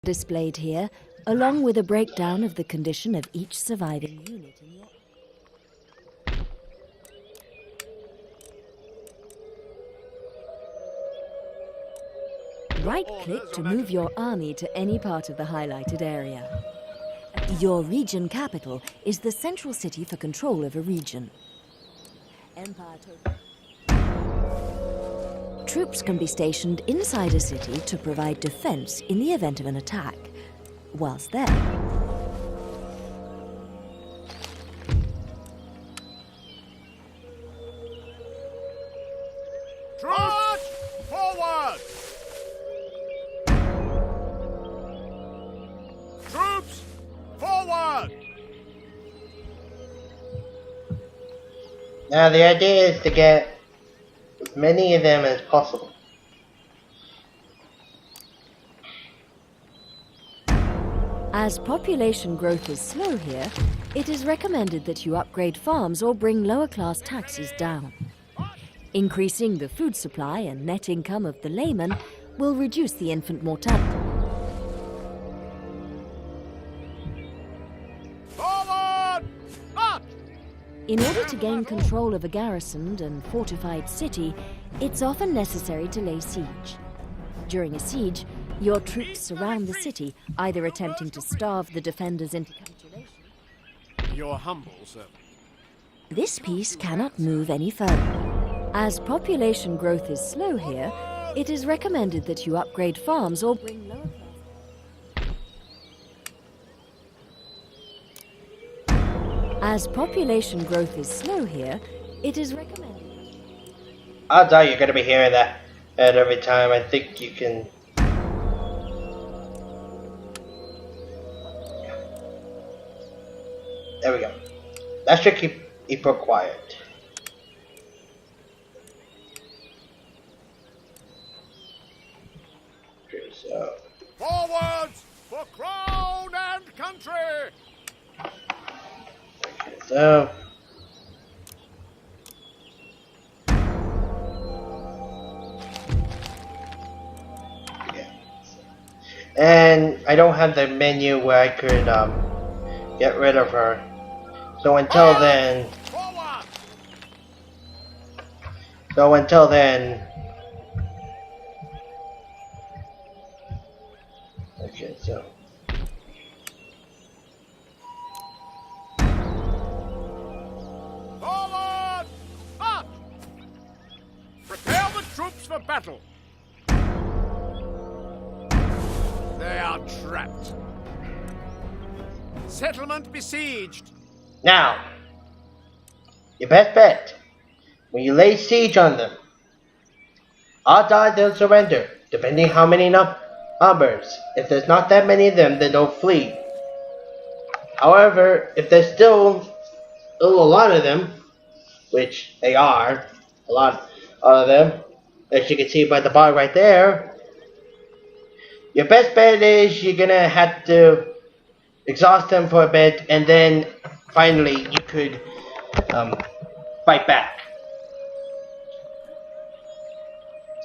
Displayed here, along with a breakdown of the condition of each surviving unit in your... Right-click to move your army to any part of the highlighted area. Your region capital is the central city for control of a region. Troops can be stationed inside a city to provide defense in the event of an attack. Whilst there, Troops, forward! Troops, forward! Now the idea is to get as many of them as possible. as population growth is slow here, it is recommended that you upgrade farms or bring lower-class taxes down. Increasing the food supply and net income of the layman will reduce the infant mortality. Forward! March! In order to gain control of a garrisoned and fortified city, it's often necessary to lay siege. During a siege, your troops surround the city, either attempting to starve the defenders into capitulation. Your humble servant. This piece cannot move any further. As population growth is slow here, it is recommended that you upgrade farms or bring lower class. As population growth is slow here, it is recommended. Odds are you're going to be hearing that at every time. I think you can. There we go. That should keep April quiet. Okay, so. Forwards for crown and country! Okay, so. And I don't have the menu where I could get rid of her. So until then, okay, so Forward! March! Prepare the troops for battle! They are trapped. Settlement besieged. now, your best bet, when you lay siege on them, odds are they'll surrender, depending how many numbers. If there's not that many of them, then they'll flee. However, if there's still a lot of them, which they are, a lot of them, as you can see by the bar right there, your best bet is you're gonna have to exhaust them for a bit, and then finally you could fight back.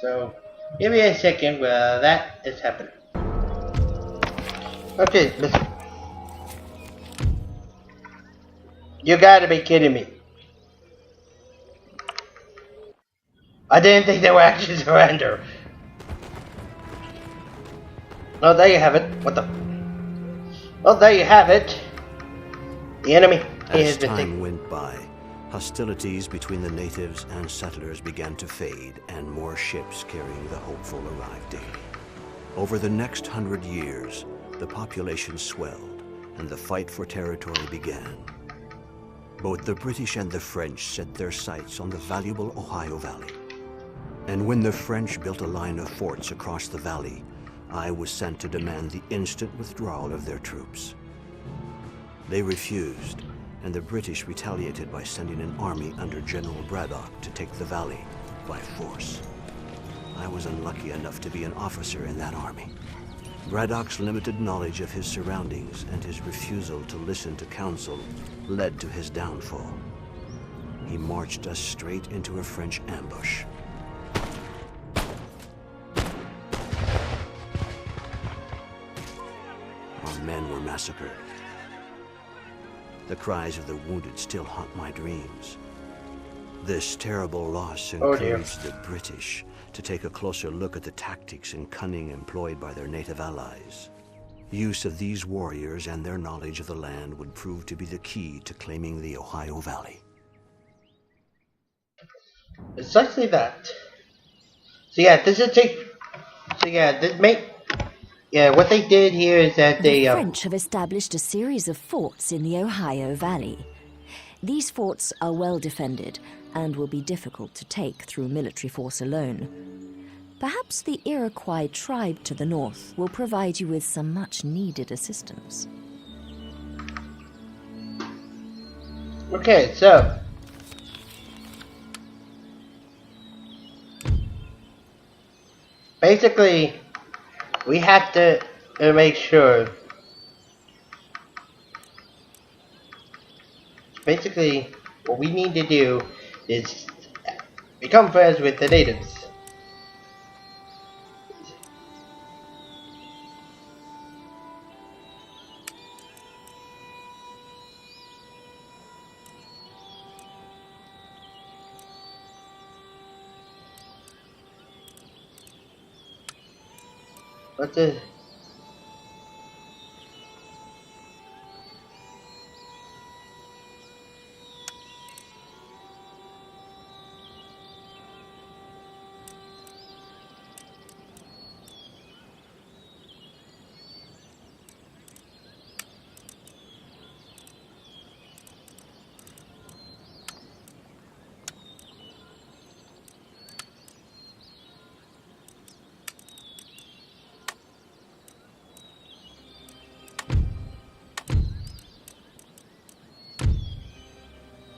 So give me a second where that is happening. Okay, listen. You gotta be kidding me. I didn't think they would actually surrender. Oh, there you have it. What the? Well, there you have it. The enemy As time went by, hostilities between the natives and settlers began to fade, and more ships carrying the hopeful arrived daily. Over the next 100 years, the population swelled, and the fight for territory began. Both the British and the French set their sights on the valuable Ohio Valley. And when the French built a line of forts across the valley, I was sent to demand the instant withdrawal of their troops. They refused, and the British retaliated by sending an army under General Braddock to take the valley by force. I was unlucky enough to be an officer in that army. Braddock's limited knowledge of his surroundings and his refusal to listen to counsel led to his downfall. He marched us straight into a French ambush. our men were massacred. The cries of the wounded still haunt my dreams. This terrible loss Oh, dear. encouraged the British to take a closer look at the tactics and cunning employed by their native allies. Use of these warriors and their knowledge of the land would prove to be the key to claiming the Ohio Valley. Precisely that. So yeah, this is what they did here is that The they French have established a series of forts in the Ohio Valley. These forts are well defended and will be difficult to take through military force alone. Perhaps the Iroquois tribe to the north will provide you with some much-needed assistance. okay, so basically we have to make sure. Basically, what we need to do is become friends with the natives. What the?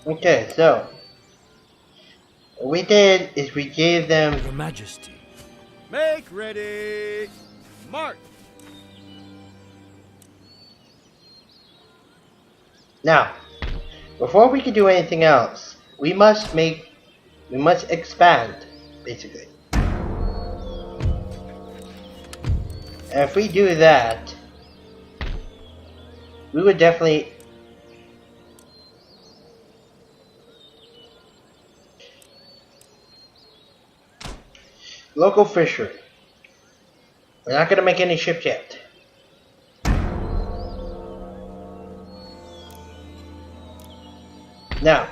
Okay, so what we did is we gave them. Your Majesty. Make ready. March. Now, before we can do anything else, we must expand, basically. And if we do that, we would definitely. Local fishery. We're not going to make any ships yet. Now,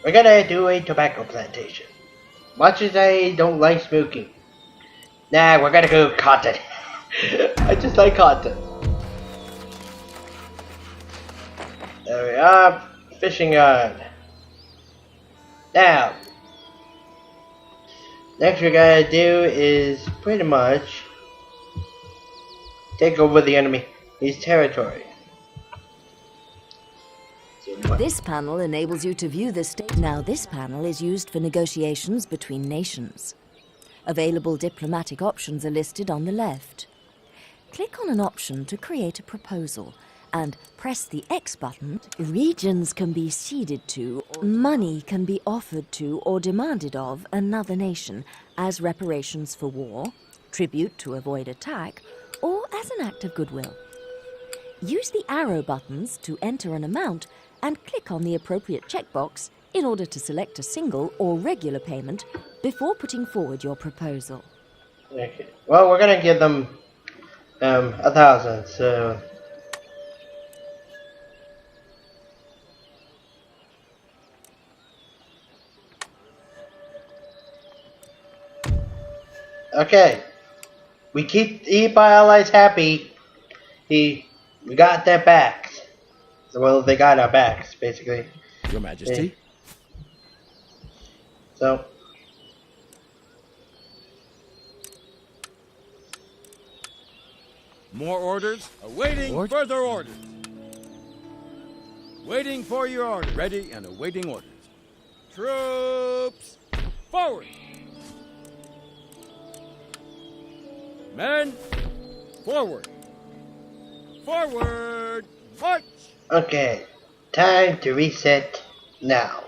we're going to do a tobacco plantation. Much as I don't like smoking. Nah, we're going to go cotton. I just like cotton. There we are. Fishing yard. Now, next we're gonna do is pretty much take over the enemy's territory. This panel enables you to view the state. Now this panel is used for negotiations between nations. Available diplomatic options are listed on the left. Click on an option to create a proposal and press the X button. Regions can be ceded to, money can be offered to or demanded of another nation as reparations for war, tribute to avoid attack, or as an act of goodwill. Use the arrow buttons to enter an amount and click on the appropriate checkbox in order to select a single or regular payment before putting forward your proposal. Okay. Well, we're gonna give them 1,000, so. Okay, we keep our allies happy. We got their backs. Well, they got our backs, basically. Your Majesty. So, More orders. Awaiting Lord? further orders. Waiting for your order. Ready and awaiting orders. Troops, forward. Men, forward. Forward, march. okay, time to reset now.